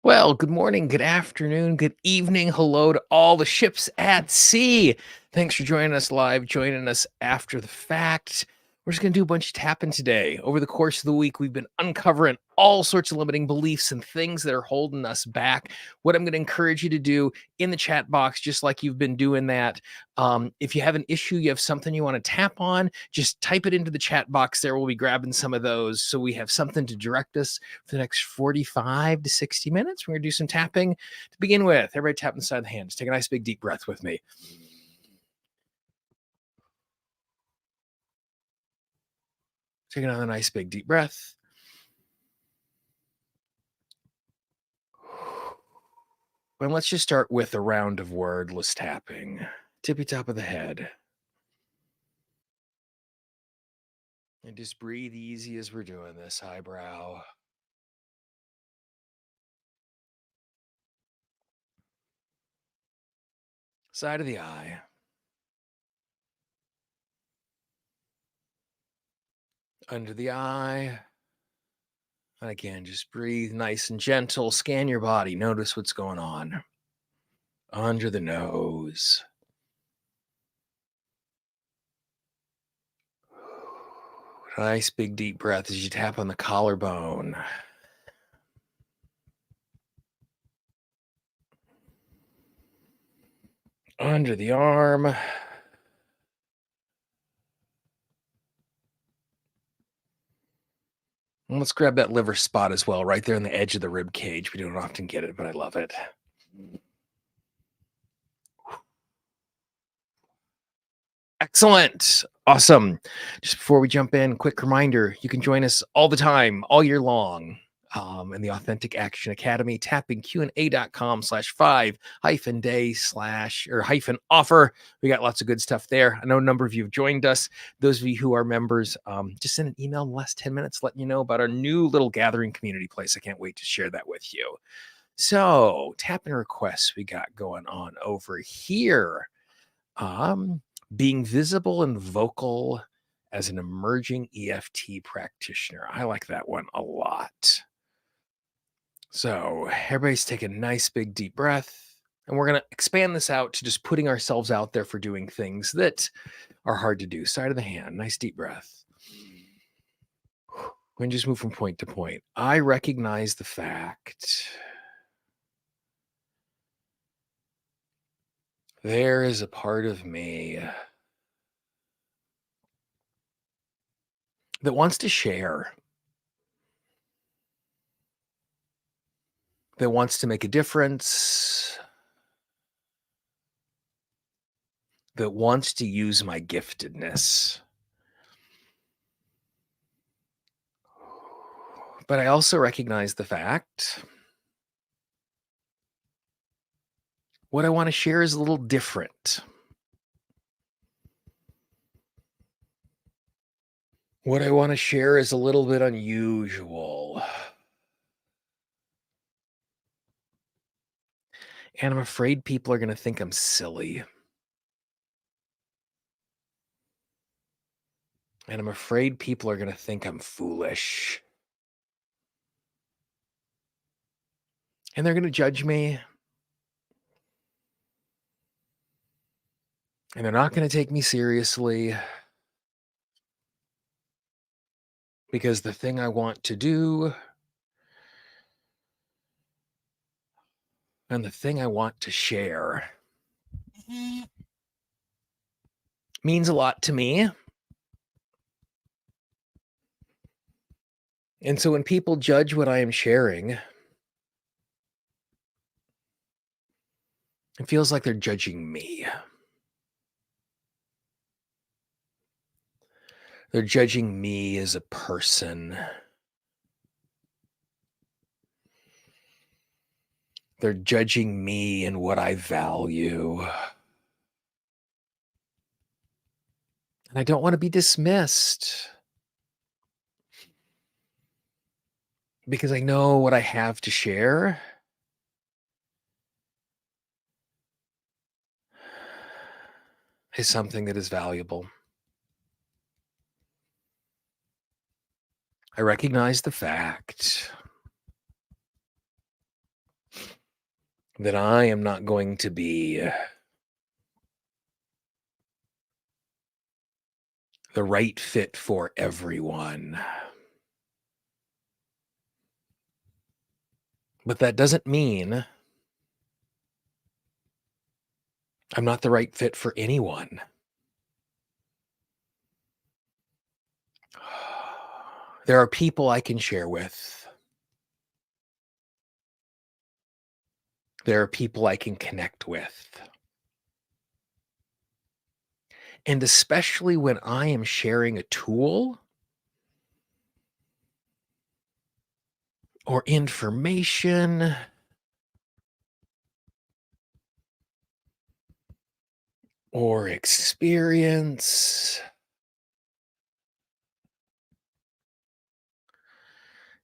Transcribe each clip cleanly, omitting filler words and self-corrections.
Well, good morning, good afternoon, good evening. Hello to all the ships at sea. Thanks for joining us live, joining us after the fact. We're just going to do a bunch of tapping today. Over the course of the week, we've been uncovering all sorts of limiting beliefs and things that are holding us back. What I'm going to encourage you to do in the chat box, just like you've been doing that, if you have an issue, you have something you want to tap on, just type it into the chat box there. We'll be grabbing some of those so we have something to direct us for the next 45 to 60 minutes. We're going to do some tapping to begin with. Everybody tap inside the hands. Take a nice big deep breath with me. Take another nice big deep breath. And let's just start with a round of wordless tapping. Tippy top of the head. And just breathe easy as we're doing this. Eyebrow. Side of the eye. Under the eye. And again, just breathe nice and gentle. Scan your body. Notice what's going on. Under the nose. Nice big deep breath as you tap on the collarbone. Under the arm. And let's grab that liver spot as well, right there on the edge of the rib cage. We don't often get it, but I love it. Excellent. Awesome. Just before we jump in, quick reminder, you can join us all the time, all year long. In the Authentic Action Academy, tappingqa.com/5-day/or-offer. We got lots of good stuff there. I know a number of you have joined us. Those of you who are members, just send an email in the last 10 minutes letting you know about our new little gathering community place. I can't wait to share that with you. So, tapping requests we got going on over here. Being visible and vocal as an emerging EFT practitioner. I like that one a lot. So everybody's take a nice big deep breath. And we're going to expand this out to just putting ourselves out there for doing things that are hard to do. Side of the hand, nice deep breath. We can just move from point to point. I recognize the fact there is a part of me that wants to share, that wants to make a difference, that wants to use my giftedness. But I also recognize the fact what I want to share is a little different. What I want to share is a little bit unusual. And I'm afraid people are going to think I'm silly. And I'm afraid people are going to think I'm foolish. And they're going to judge me. And they're not going to take me seriously. Because the thing I want to do and the thing I want to share means a lot to me. And so when people judge what I am sharing, it feels like they're judging me. They're judging me as a person. They're judging me and what I value. And I don't want to be dismissed because I know what I have to share is something that is valuable. I recognize the fact that I am not going to be the right fit for everyone. But that doesn't mean I'm not the right fit for anyone. There are people I can share with. There are people I can connect with. And especially when I am sharing a tool or information or experience,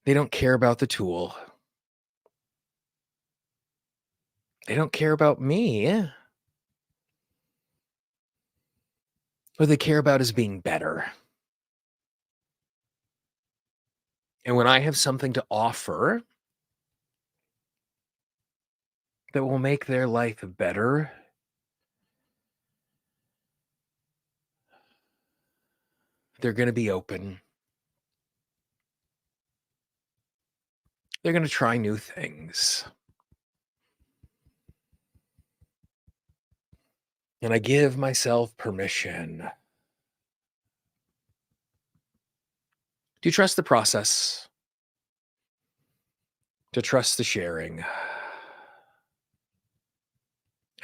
they don't care about the tool. They don't care about me. What they care about is being better. And when I have something to offer that will make their life better, they're going to be open. They're going to try new things. And I give myself permission to trust the process, to trust the sharing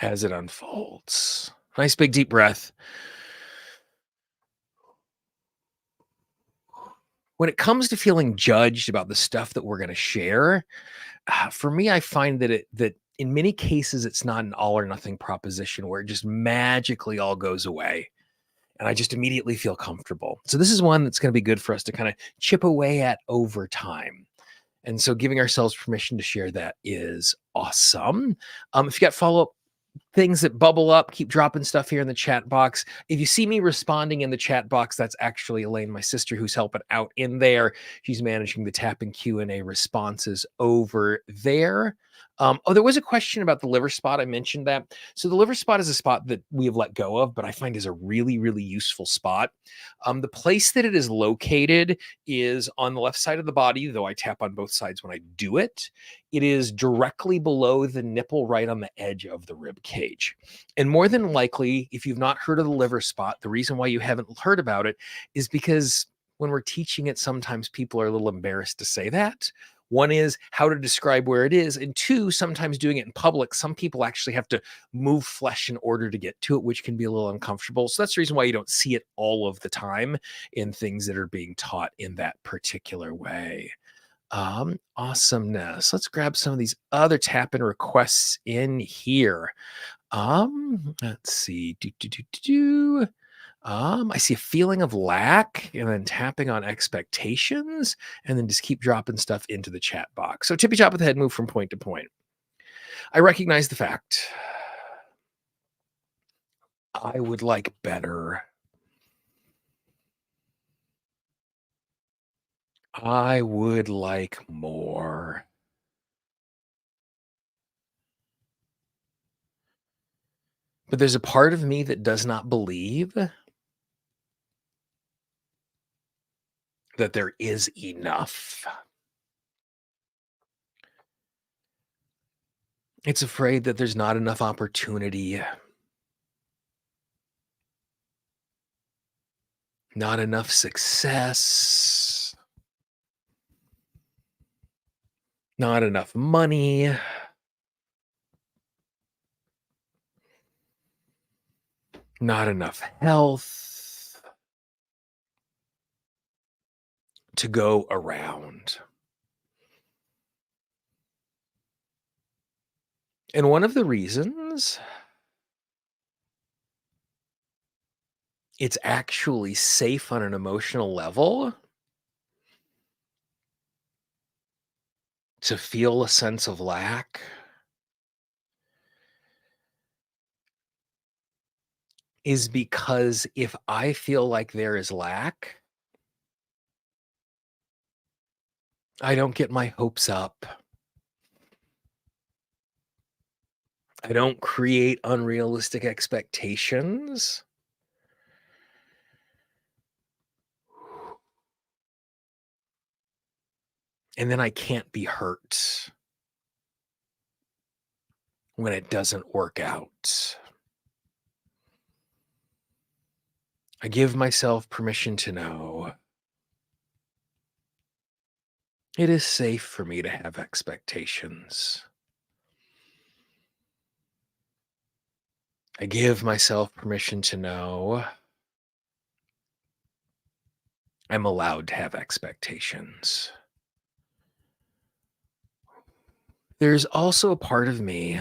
as it unfolds. Nice big deep breath. When it comes to feeling judged about the stuff that we're going to share, for me, I find that in many cases it's not an all or nothing proposition where it just magically all goes away and I just immediately feel comfortable. So this is one that's going to be good for us to kind of chip away at over time. And so giving ourselves permission to share that is awesome. If you got follow-up things that bubble up, keep dropping stuff here in the chat box. If you see me responding in the chat box, that's actually Elaine, my sister, who's helping out in there. She's managing the tap and Q&A responses over there. There was a question about the liver spot. I mentioned that. So the liver spot is a spot that we have let go of, but I find is a really, really useful spot. The place that it is located is on the left side of the body, though I tap on both sides when I do it. It is directly below the nipple, right on the edge of the rib cage. And more than likely, if you've not heard of the liver spot, the reason why you haven't heard about it is because when we're teaching it, sometimes people are a little embarrassed to say that. One is how to describe where it is. And two, sometimes doing it in public, some people actually have to move flesh in order to get to it, which can be a little uncomfortable. So that's the reason why you don't see it all of the time in things that are being taught in that particular way. Awesomeness. Let's grab some of these other tap-in requests in here. Let's see. I see a feeling of lack and then tapping on expectations and then just keep dropping stuff into the chat box. So tippy top of the head, move from point to point. I recognize the fact I would like better. I would like more. But there's a part of me that does not believe that there is enough. It's afraid that there's not enough opportunity, not enough success, not enough money, not enough health to go around. And one of the reasons it's actually safe on an emotional level to feel a sense of lack is because if I feel like there is lack, I don't get my hopes up. I don't create unrealistic expectations. And then I can't be hurt when it doesn't work out. I give myself permission to know it is safe for me to have expectations. I give myself permission to know I'm allowed to have expectations. There's also a part of me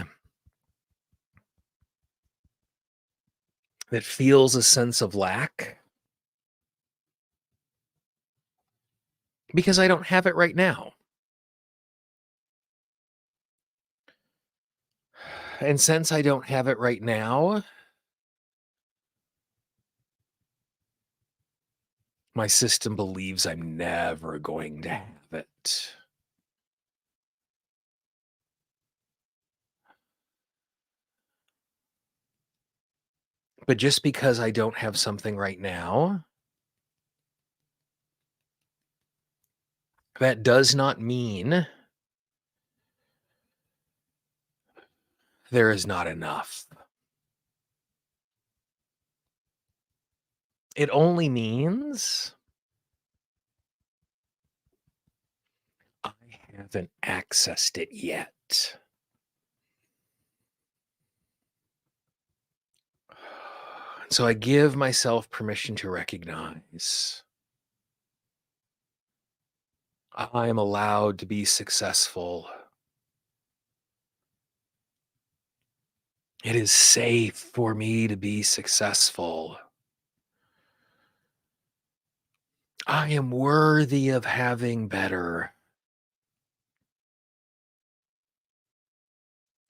that feels a sense of lack because I don't have it right now. And since I don't have it right now, my system believes I'm never going to have it. But just because I don't have something right now, that does not mean there is not enough. It only means I haven't accessed it yet. So I give myself permission to recognize I am allowed to be successful. It is safe for me to be successful. I am worthy of having better.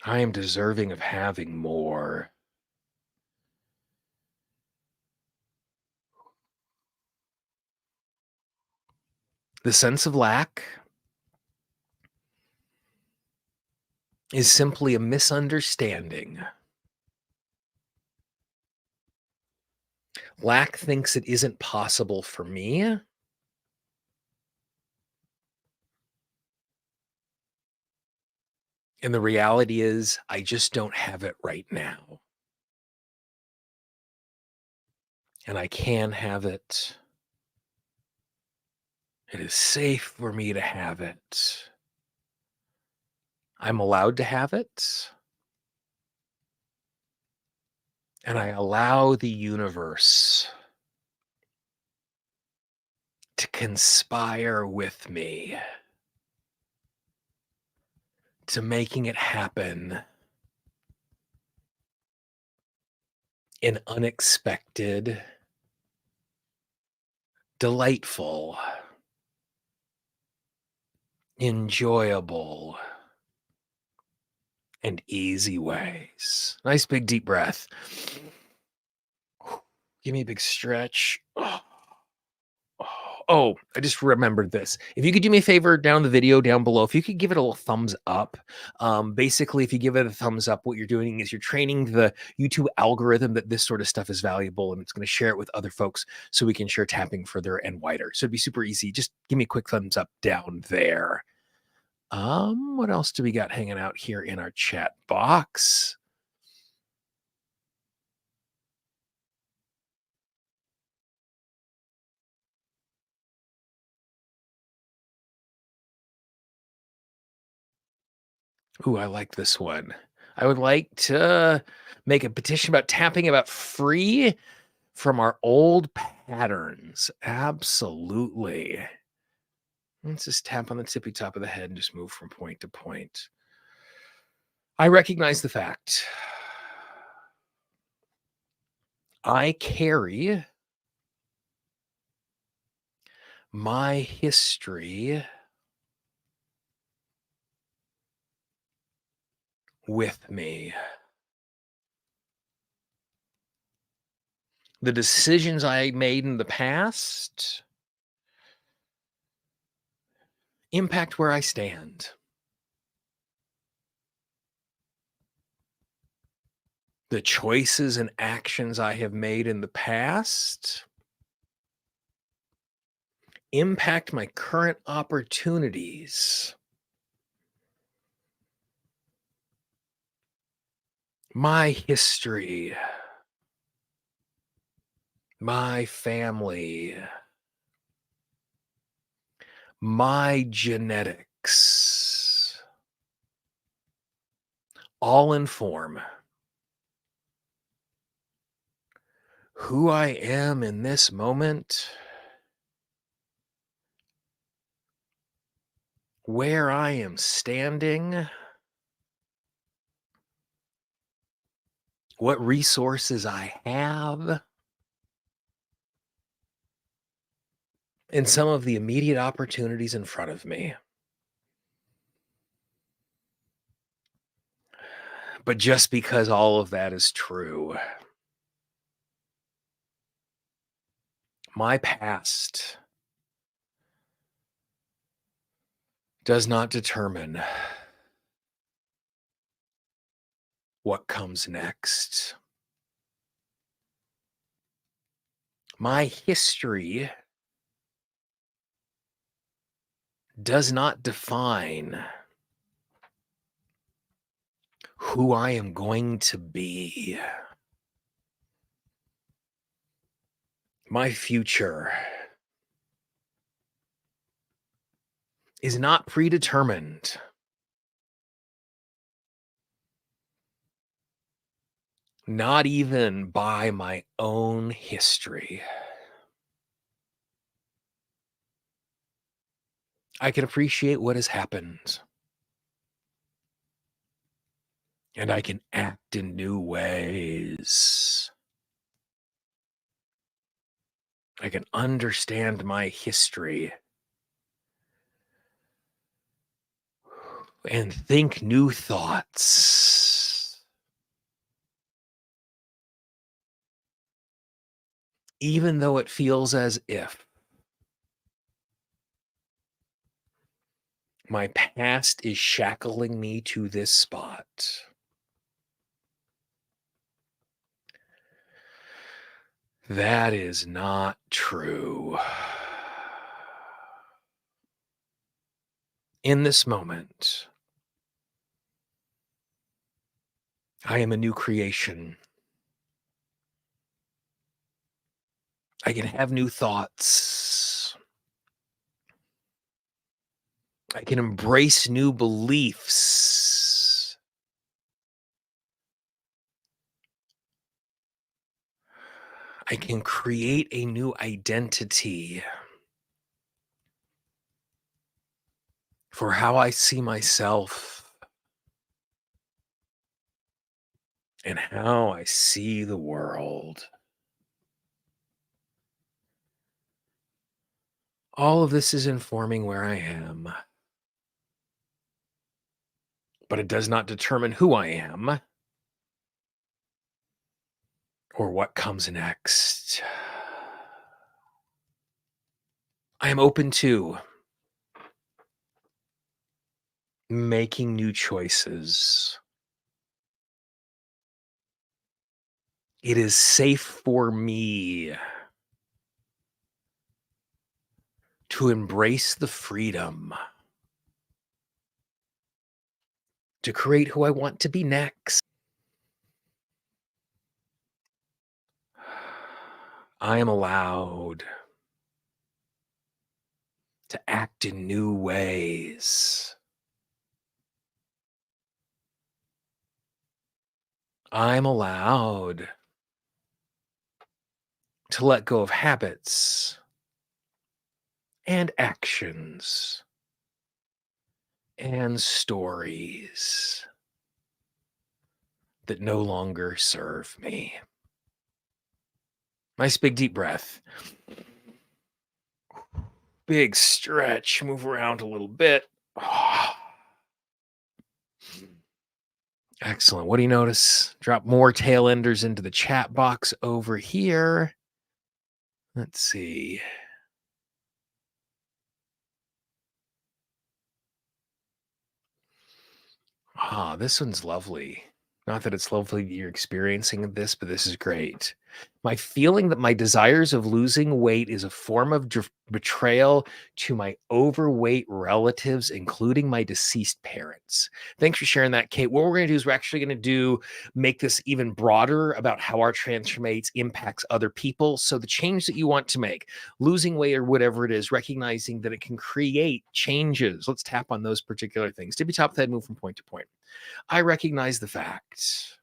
I am deserving of having more. The sense of lack is simply a misunderstanding. Lack thinks it isn't possible for me. And the reality is, I just don't have it right now. And I can have it. It is safe for me to have it. I'm allowed to have it. And I allow the universe to conspire with me to making it happen in unexpected, delightful, enjoyable, and easy ways. Nice big deep breath. Give me a big stretch. Oh, I just remembered this. If you could do me a favor down the video down below, if you could give it a little thumbs up. Basically, if you give it a thumbs up, what you're doing is you're training the YouTube algorithm that this sort of stuff is valuable, and it's going to share it with other folks so we can share tapping further and wider. So it'd be super easy. Just give me a quick thumbs up down there. What else do we got hanging out here in our chat box? Ooh, I like this one. I would like to make a petition about tapping about free from our old patterns. Absolutely. Let's just tap on the tippy top of the head and just move from point to point. I recognize the fact I carry my history with me. The decisions I made in the past impact where I stand. The choices and actions I have made in the past impact my current opportunities, my history, my family, my genetics, all inform who I am in this moment, where I am standing, what resources I have, and some of the immediate opportunities in front of me. But just because all of that is true, my past does not determine what comes next. My history does not define who I am going to be. My future is not predetermined. Not even by my own history. I can appreciate what has happened, and I can act in new ways. I can understand my history and think new thoughts, even though it feels as if my past is shackling me to this spot. That is not true. In this moment, I am a new creation. I can have new thoughts. I can embrace new beliefs. I can create a new identity for how I see myself and how I see the world. All of this is informing where I am, but it does not determine who I am or what comes next. I am open to making new choices. It is safe for me to embrace the freedom to create who I want to be next. I am allowed to act in new ways. I'm allowed to let go of habits and actions and stories that no longer serve me. Nice big deep breath. Big stretch, move around a little bit. Excellent. What do you notice? Drop more tail enders into the chat box over here. Let's see. Ah, this one's lovely. Not that it's lovely that you're experiencing this, but this is great. My feeling that my desires of losing weight is a form of betrayal to my overweight relatives, including my deceased parents. Thanks for sharing that, Kate. What we're going to do is we're actually going to make this even broader about how our transformates impacts other people. So the change that you want to make, losing weight or whatever it is, recognizing that it can create changes. Let's tap on those particular things. Tippy top of the head, move from point to point. I recognize the fact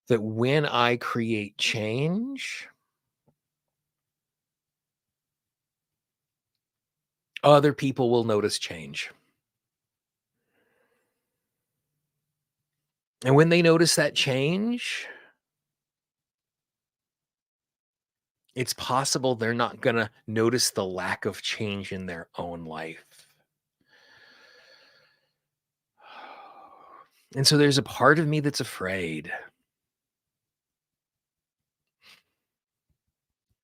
that when I create change, other people will notice change. And when they notice that change, it's possible they're not going to notice the lack of change in their own life. And so there's a part of me that's afraid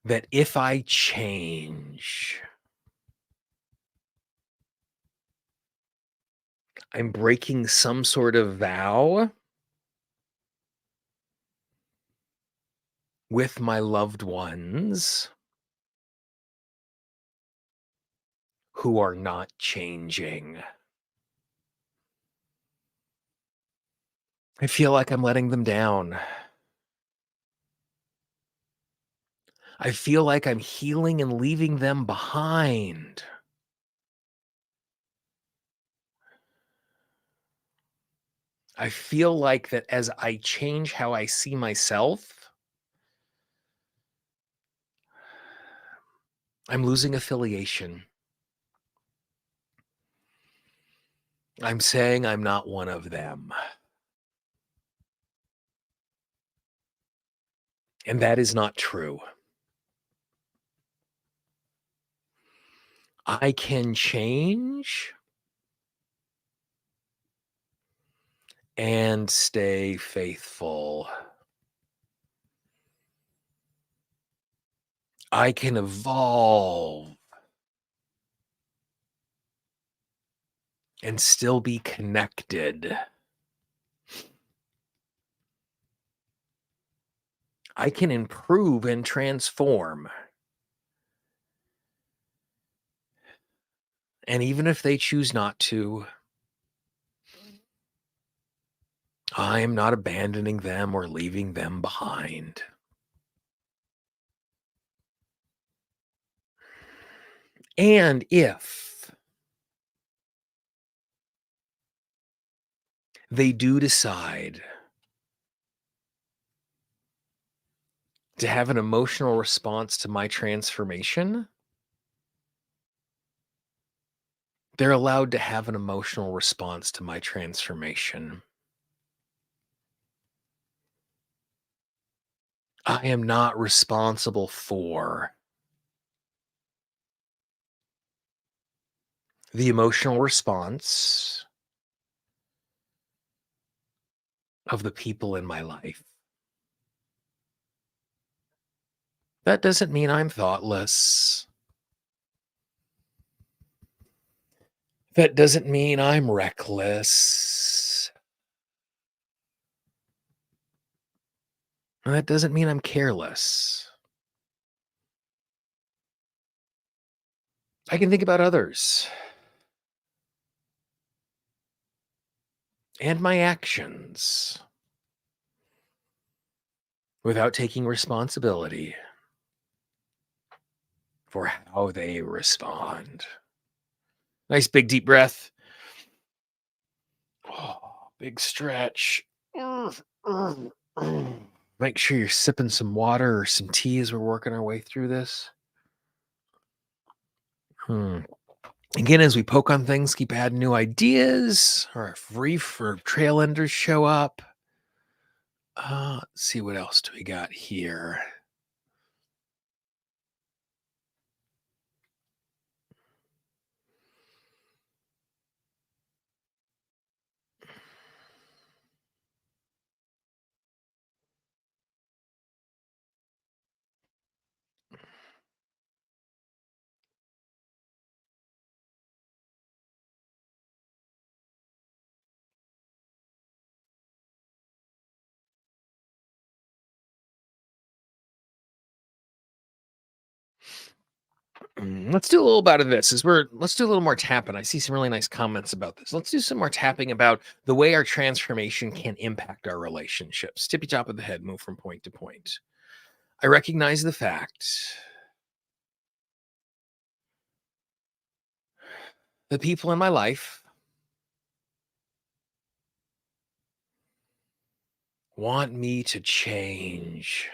that if I change, I'm breaking some sort of vow with my loved ones who are not changing. I feel like I'm letting them down. I feel like I'm healing and leaving them behind. I feel like that as I change how I see myself, I'm losing affiliation. I'm saying I'm not one of them. And that is not true. I can change and stay faithful. I can evolve and still be connected. I can improve and transform. And even if they choose not to, I am not abandoning them or leaving them behind. And if they do decide to have an emotional response to my transformation, they're allowed to have an emotional response to my transformation. I am not responsible for the emotional response of the people in my life. That doesn't mean I'm thoughtless. That doesn't mean I'm reckless. And that doesn't mean I'm careless. I can think about others and my actions without taking responsibility for how they respond. Nice big deep breath. Oh, big stretch. Make sure you're sipping some water or some tea as we're working our way through this. Again, as we poke on things, keep adding new ideas, or if reef or trail enders show up. Let's see, what else do we got here? Let's do a little bit of this. Let's do a little more tapping. I see some really nice comments about this. Let's do some more tapping about the way our transformation can impact our relationships. Tippy top of the head, move from point to point. I recognize the fact the people in my life want me to change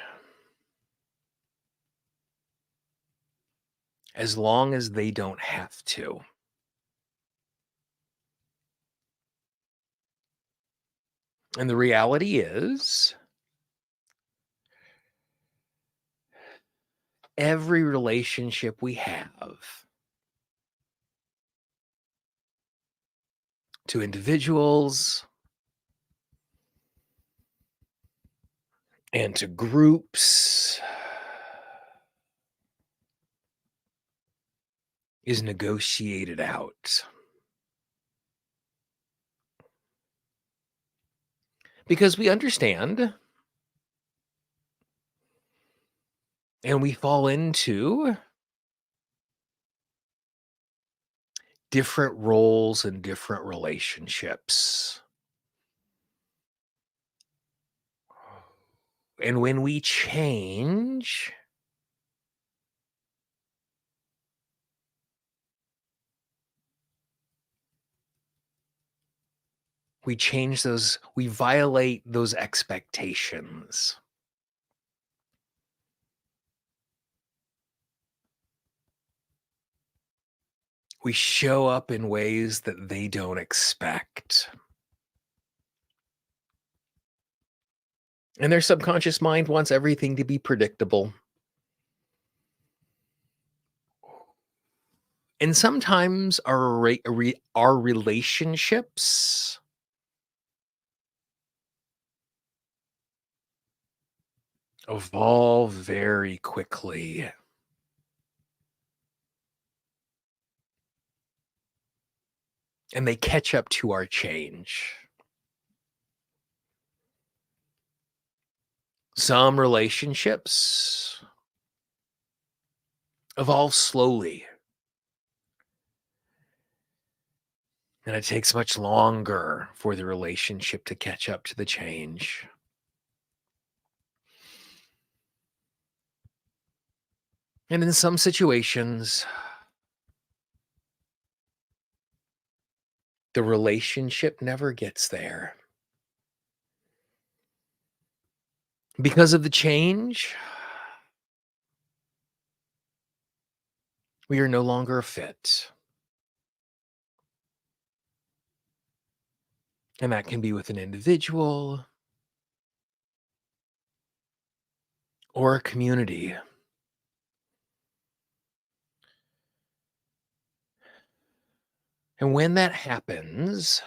as long as they don't have to. And the reality is, every relationship we have to individuals and to groups is negotiated out. Because we understand and we fall into different roles and different relationships. And when we change, we violate those expectations. We show up in ways that they don't expect. And their subconscious mind wants everything to be predictable. And sometimes our relationships evolve very quickly. And they catch up to our change. Some relationships evolve slowly, and it takes much longer for the relationship to catch up to the change. And in some situations, the relationship never gets there. Because of the change, we are no longer a fit. And that can be with an individual or a community. And when that happens,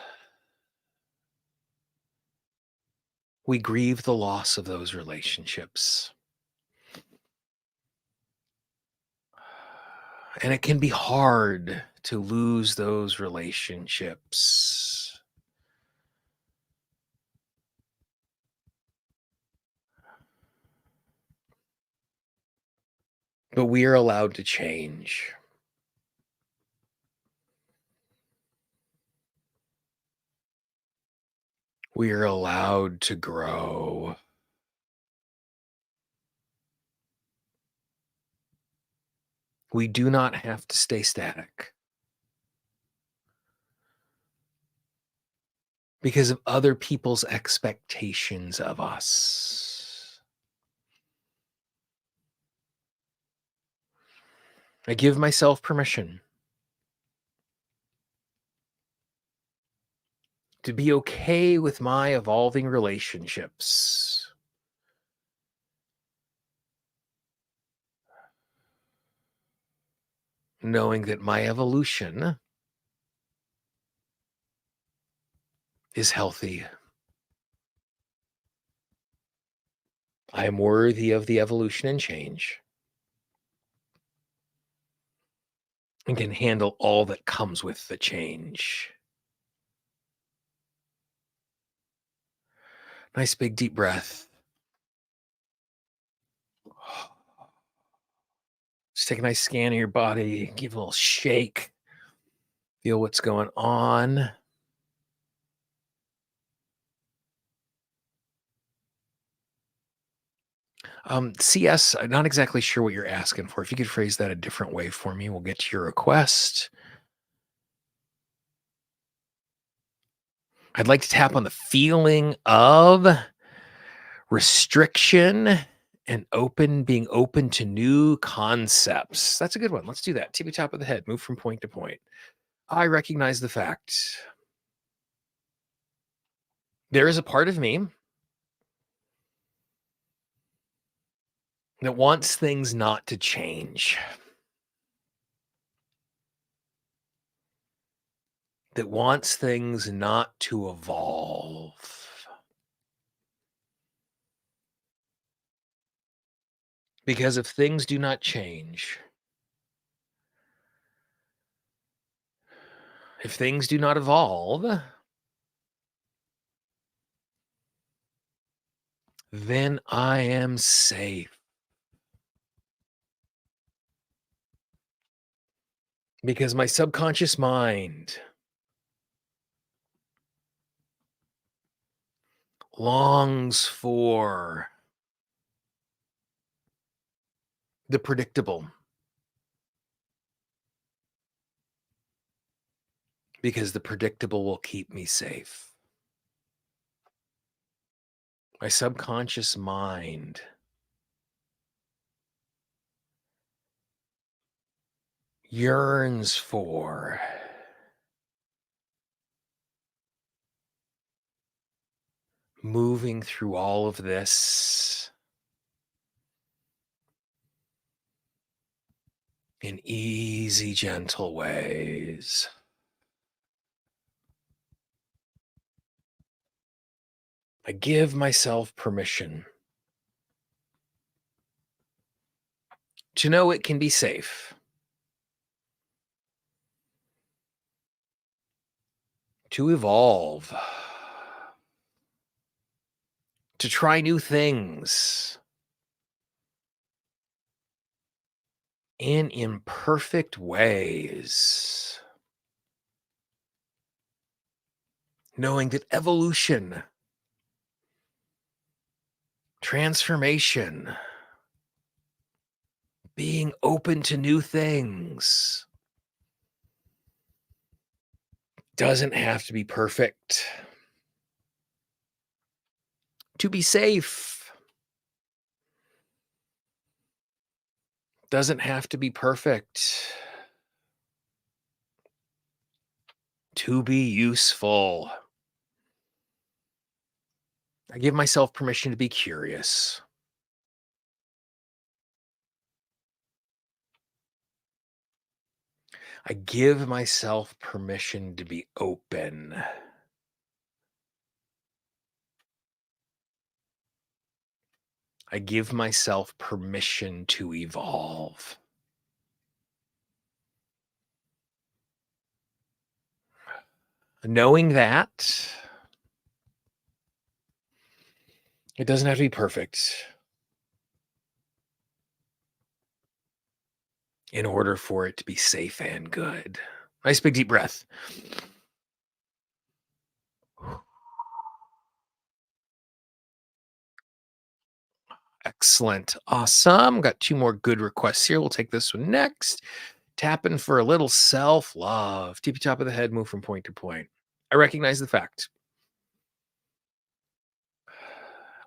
we grieve the loss of those relationships. And it can be hard to lose those relationships. But we are allowed to change. We are allowed to grow. We do not have to stay static because of other people's expectations of us. I give myself permission to be okay with my evolving relationships. Knowing that my evolution is healthy. I am worthy of the evolution and change and can handle all that comes with the change. Nice big deep breath. Just take a nice scan of your body, give a little shake, feel what's going on. CS, I'm not exactly sure what you're asking for. If you could phrase that a different way for me, we'll get to your request. I'd like to tap on the feeling of restriction and being open to new concepts. That's a good one. Let's do that. Tippy top of the head, move from point to point. I recognize the fact there is a part of me that wants things not to change, that wants things not to evolve. Because if things do not change, if things do not evolve, then I am safe. Because my subconscious mind longs for the predictable. Because the predictable will keep me safe. My subconscious mind yearns for moving through all of this in easy, gentle ways. I give myself permission to know it can be safe, to evolve, to try new things in imperfect ways, knowing that evolution, transformation, being open to new things doesn't have to be perfect to be safe. Doesn't have to be perfect to be useful. I give myself permission to be curious. I give myself permission to be open. I give myself permission to evolve. Knowing that it doesn't have to be perfect in order for it to be safe and good. Nice big deep breath. Excellent. Awesome. Got two more good requests here. We'll take this one next. Tapping for a little self love. Tippy top of the head, move from point to point. I recognize the fact.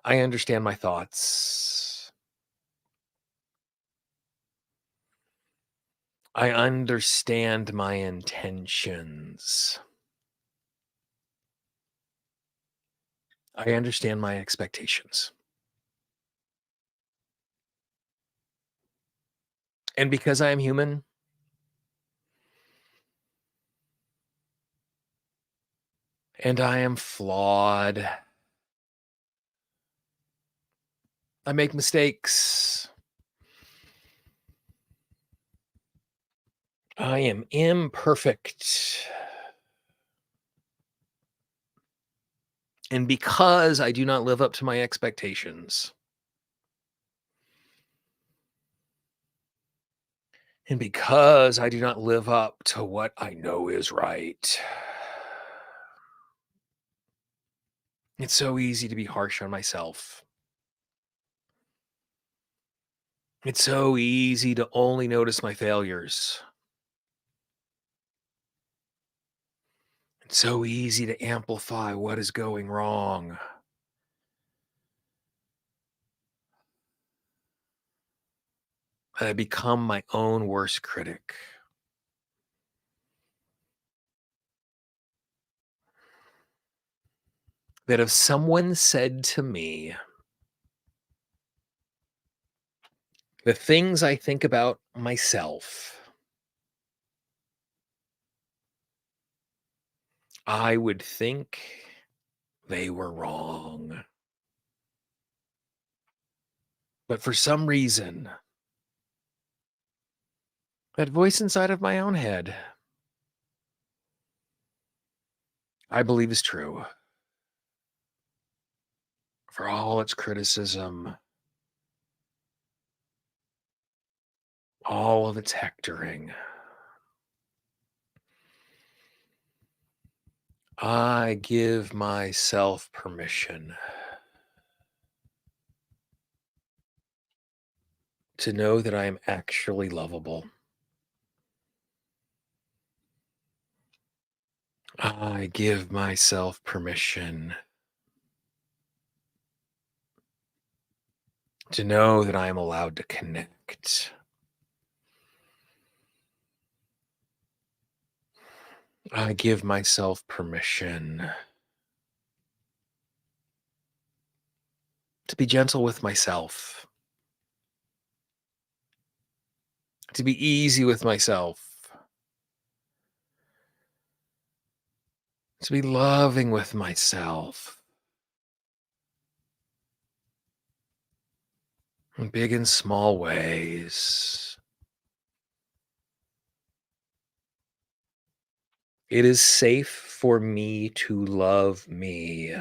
I understand my thoughts. I understand my intentions. I understand my expectations. And because I am human, and I am flawed, I make mistakes. I am imperfect. And because I do not live up to my expectations, And because I do not live up to what I know is right, it's so easy to be harsh on myself. It's so easy to only notice my failures. It's so easy to amplify what is going wrong. I become my own worst critic. That if someone said to me the things I think about myself, I would think they were wrong. But for some reason, that voice inside of my own head, I believe is true. For all its criticism, all of its hectoring, I give myself permission to know that I am actually lovable. I give myself permission to know that I am allowed to connect. I give myself permission to be gentle with myself, to be easy with myself, to be loving with myself, in big and small ways. It is safe for me to love me.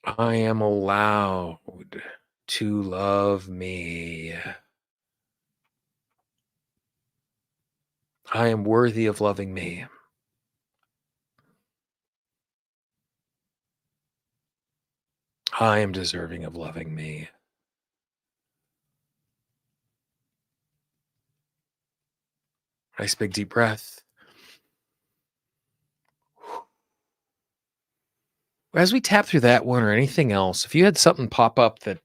I am allowed to love me. I am worthy of loving me. I am deserving of loving me. Nice big deep breath. As we tap through that one or anything else, if you had something pop up that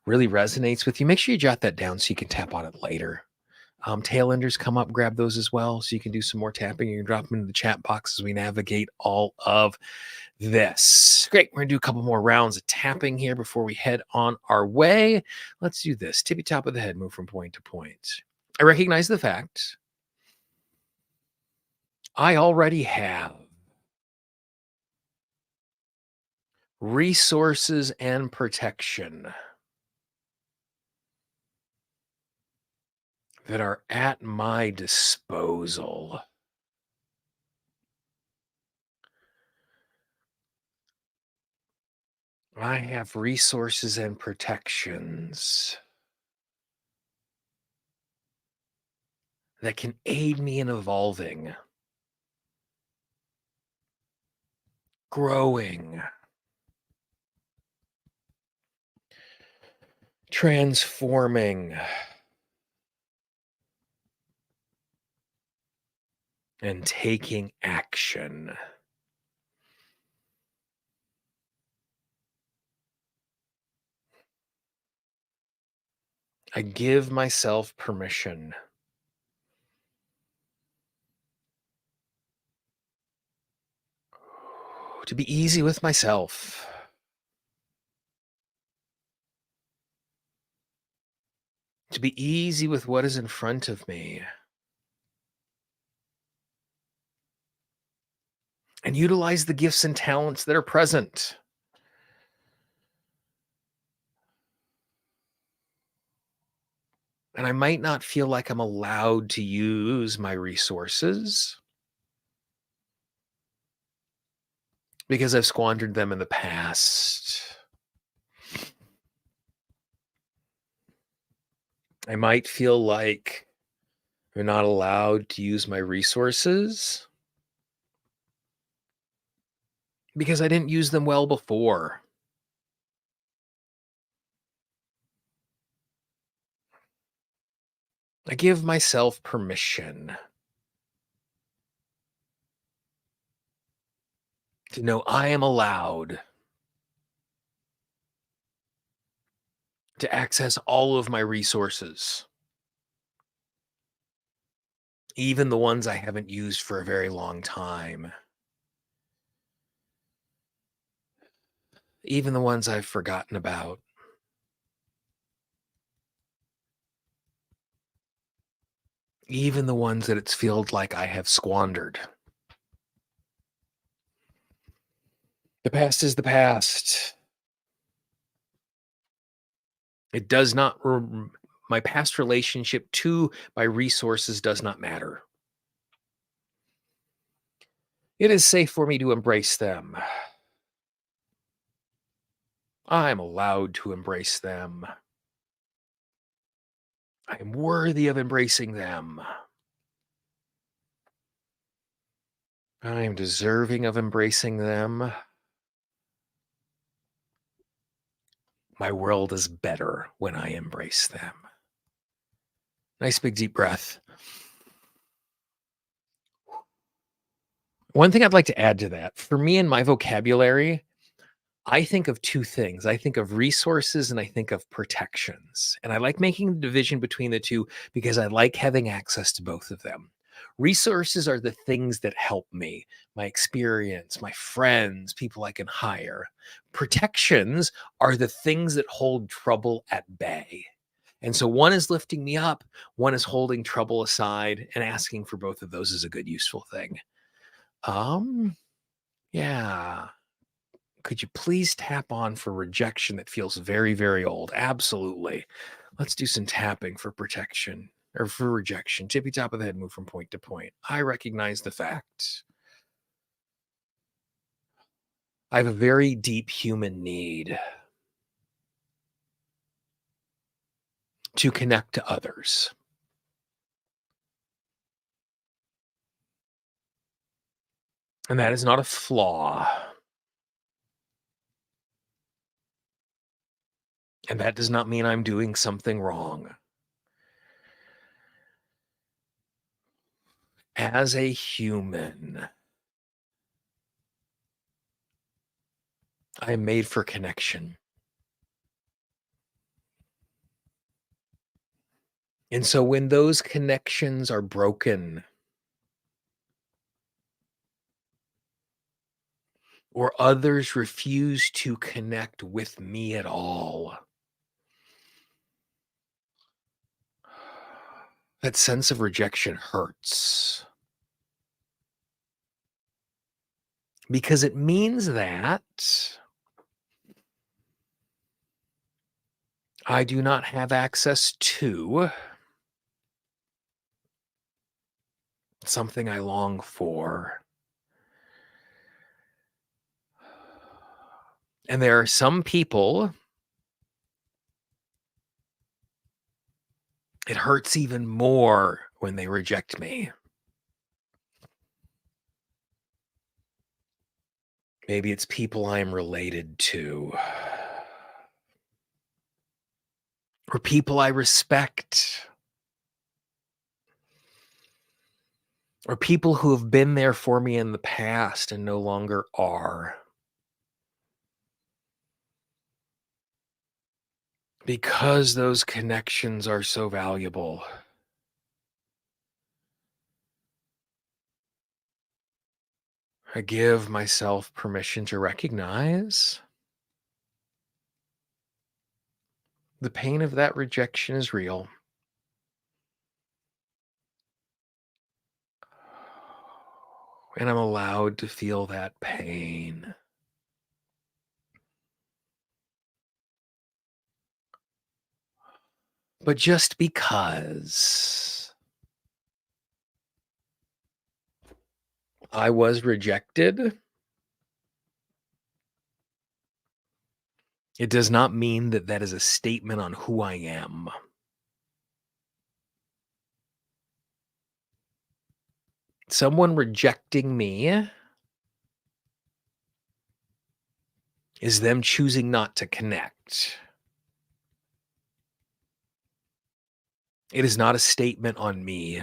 really resonates with you, make sure you jot that down so you can tap on it later. Tail enders come up, grab those as well so you can do some more tapping. You can drop them into the chat box as we navigate all of this. Great. We're going to do a couple more rounds of tapping here before we head on our way. Let's do this. Tippy top of the head, move from point to point. I recognize the fact I already have resources and protection that are at my disposal. I have resources and protections that can aid me in evolving, growing, transforming, and taking action. I give myself permission to be easy with myself, to be easy with what is in front of me, and utilize the gifts and talents that are present. And I might not feel like I'm allowed to use my resources because I've squandered them in the past. I might feel like I'm not allowed to use my resources because I didn't use them well before. I give myself permission to know I am allowed to access all of my resources, even the ones I haven't used for a very long time, even the ones I've forgotten about, even the ones that it's felt like I have squandered. The past is the past. It does not, my past relationship to my resources does not matter. It is safe for me to embrace them. I'm allowed to embrace them. I am worthy of embracing them. I am deserving of embracing them. My world is better when I embrace them. Nice big deep breath. One thing I'd like to add to that, for me in my vocabulary, I think of two things. I think of resources and I think of protections. And I like making the division between the two because I like having access to both of them. Resources are the things that help me, my experience, my friends, people I can hire. Protections are the things that hold trouble at bay. And so one is lifting me up, one is holding trouble aside, and asking for both of those is a good, useful thing. Um, yeah. Could you please tap on for rejection that feels very, very old? Absolutely. Let's do some tapping for protection or for rejection. Tippy top of the head, move from point to point. I recognize the fact. I have a very deep human need to connect to others. And that is not a flaw. And that does not mean I'm doing something wrong. As a human, I am made for connection. And so when those connections are broken or others refuse to connect with me at all, that sense of rejection hurts because it means that I do not have access to something I long for. And there are some people, it hurts even more when they reject me. Maybe it's people I'm related to, or people I respect, or people who have been there for me in the past and no longer are. Because those connections are so valuable, I give myself permission to recognize the pain of that rejection is real. And I'm allowed to feel that pain. But just because I was rejected, it does not mean that that is a statement on who I am. Someone rejecting me is them choosing not to connect. It is not a statement on me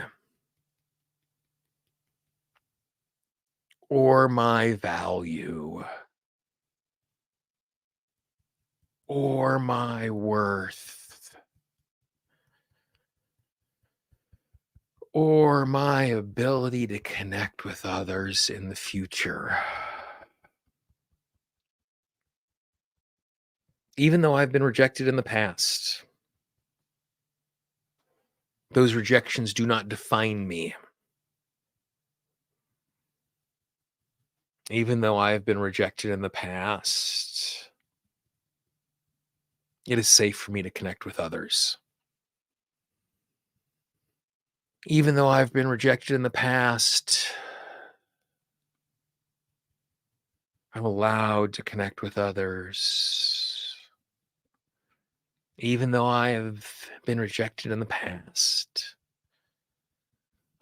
or my value or my worth or my ability to connect with others in the future. Even though I've been rejected in the past, those rejections do not define me. Even though I have been rejected in the past, it is safe for me to connect with others. Even though I've been rejected in the past, I'm allowed to connect with others. Even though I have been rejected in the past,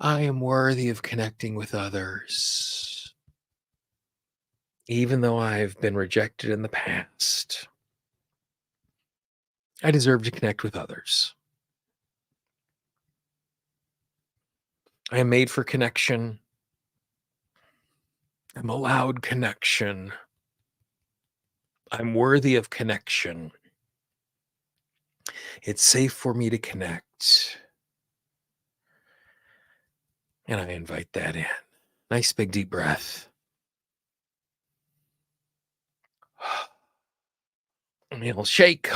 I am worthy of connecting with others. Even though I've been rejected in the past, I deserve to connect with others. I am made for connection. I'm allowed connection. I'm worthy of connection. It's safe for me to connect. And I invite that in. Nice big deep breath. Inhale, shake.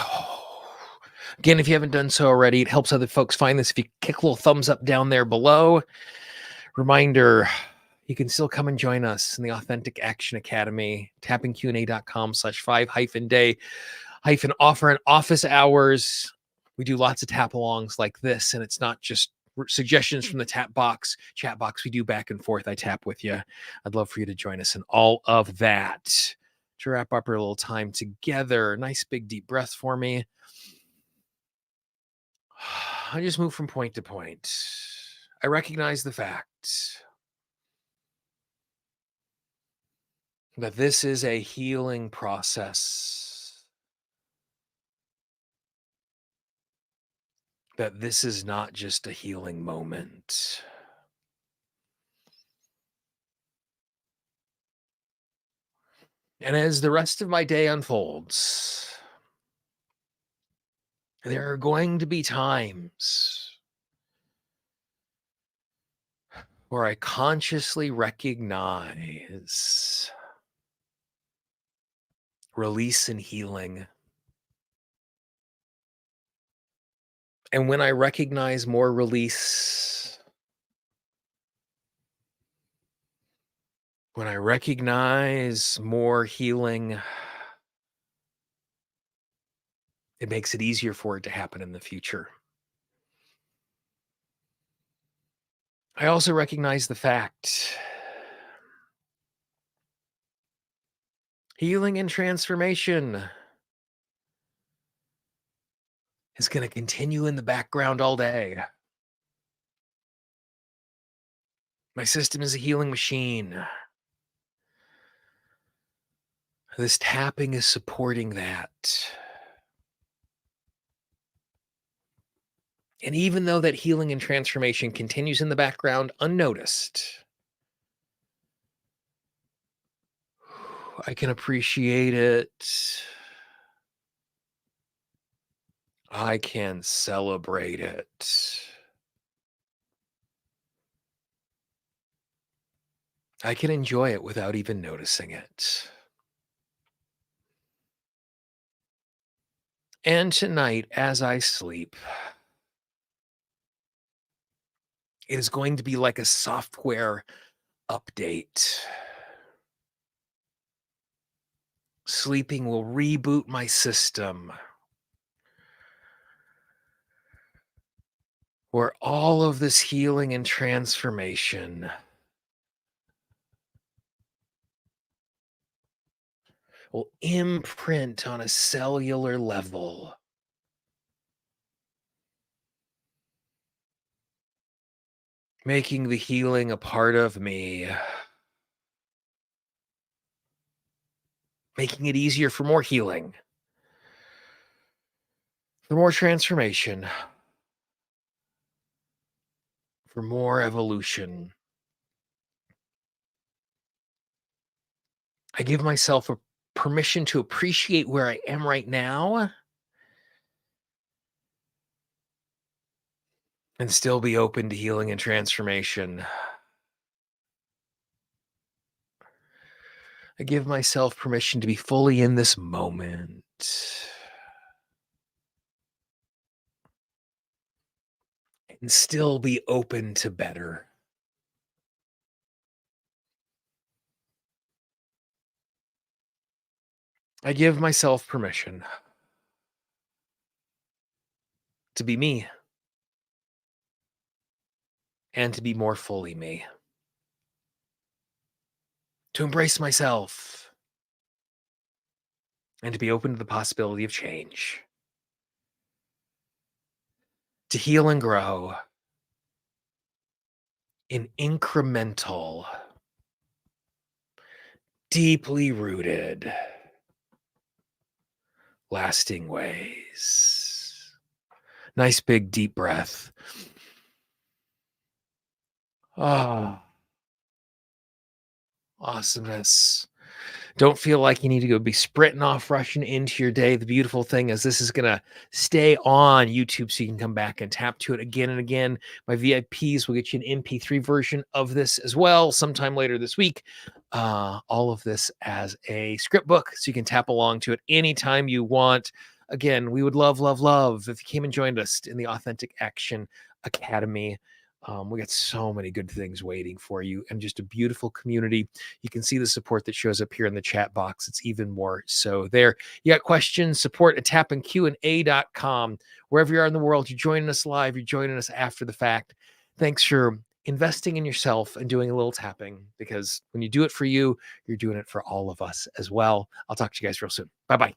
Again, if you haven't done so already, it helps other folks find this. If you kick a little thumbs up down there below, reminder, you can still come and join us in the Authentic Action Academy, tappingqa.com/5-day offer and office hours. We do lots of tap alongs like this, and it's not just suggestions from the chat box. We do back and forth. I tap with you. I'd love for you to join us in all of that. To wrap up our little time together, nice big deep breath for me. I just move from point to point. I recognize the fact that this is a healing process, that this is not just a healing moment. And as the rest of my day unfolds, there are going to be times where I consciously recognize release and healing. And when I recognize more release, when I recognize more healing, it makes it easier for it to happen in the future. I also recognize the fact healing and transformation is going to continue in the background all day. My system is a healing machine. This tapping is supporting that. And even though that healing and transformation continues in the background unnoticed, I can appreciate it. I can celebrate it. I can enjoy it without even noticing it. And tonight, as I sleep, it is going to be like a software update. Sleeping will reboot my system, where all of this healing and transformation will imprint on a cellular level. making the healing a part of me, making it easier for more healing, for more transformation, for more evolution. I give myself a permission to appreciate where I am right now and still be open to healing and transformation. I give myself permission to be fully in this moment and still be open to better. I give myself permission to be me and to be more fully me, to embrace myself and to be open to the possibility of change, to heal and grow in incremental, deeply rooted, lasting ways. Nice big deep breath. Ah, awesomeness. Don't feel like you need to go be sprinting off, rushing into your day. The beautiful thing is this is going to stay on YouTube so you can come back and tap to it again and again. My VIPs will get you an MP3 version of this as well sometime later this week. All of this as a script book so you can tap along to it anytime you want. Again, we would love, love, love if you came and joined us in the Authentic Action Academy. We got so many good things waiting for you and just a beautiful community. You can see the support that shows up here in the chat box. It's even more so there. You got questions, support at tapandqa.com. Wherever you are in the world, you're joining us live, you're joining us after the fact. Thanks for investing in yourself and doing a little tapping, because when you do it for you, you're doing it for all of us as well. I'll talk to you guys real soon. Bye-bye.